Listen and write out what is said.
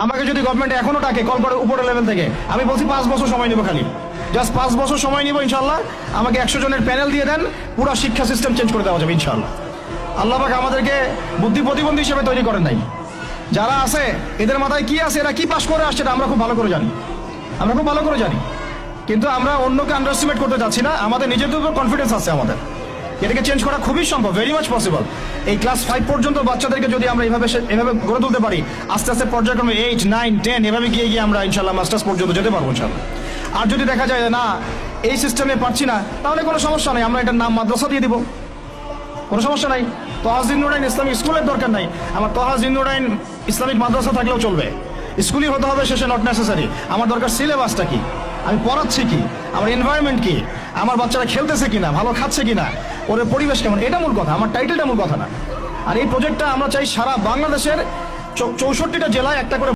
আমাকে যদি গভর্নমেন্ট এখনো ডাকে কল করে উপরের লেভেল থেকে, আমি বলছি 5 বছর সময় নিব, খালি জাস্ট 5 বছর সময় নিব ইনশাল্লাহ। আমাকে 100 জনের প্যানেল দিয়ে দেন, পুরো শিক্ষা সিস্টেম চেঞ্জ করে দেওয়া যাবে ইনশাল্লাহ। আল্লাহ পাক আমাদেরকে বুদ্ধি প্রতিবন্ধী হিসেবে তৈরি করেন নাই। যারা আছে এদের মাথায় কি আছে, এরা কি পাশ করে আসছে এটা আমরা খুব ভালো করে জানি, আমরা খুব ভালো করে জানি। কিন্তু আমরা অন্যকে আন্ডারএস্টিমেট করতে যাচ্ছি না, আমাদের নিজেদের উপর কনফিডেন্স আছে আমাদের। এটাকে চেঞ্জ করা খুবই সম্ভব, ভেরি মাচ পসিবল। এই ক্লাস 5 পর্যন্ত বাচ্চাদেরকে যদি আমরা এভাবে গড়ে তুলতে পারি, আস্তে আস্তে পর্যায়ক্রমে 8, 9, 10 এভাবে গিয়ে আমরা ইনশাল্লাহ মাস্টার্স পর্যন্ত যেতে পারবো ইনশাল্লাহ। আর যদি দেখা যায় না এই সিস্টেমে পারছি না, তাহলে কোনো সমস্যা নাই, আমরা এটার নাম মাদ্রাসা দিয়ে দিব, কোনো সমস্যা নাই। তহা জিন্নুরাইন ইসলামিক স্কুলের দরকার নাই, আমার তহা জিন্নুরাইন ইসলামিক মাদ্রাসা থাকলেও চলবে। স্কুলই হতে হবে শেষে, নট নেসেসারি। আমার দরকার সিলেবাসটা কি, আমি পড়াচ্ছি কি, আমার এনভায়রনমেন্ট কি, আমার বাচ্চারা খেলতেছে কিনা, ভালো খাচ্ছে কিনা, ওর পরিবেশ কেমন, এটা মূল কথা, আমার টাইটেলটা মূল কথা না। আর এই প্রজেক্টটা আমরা চাই সারা বাংলাদেশের 64টা জেলায় একটা করে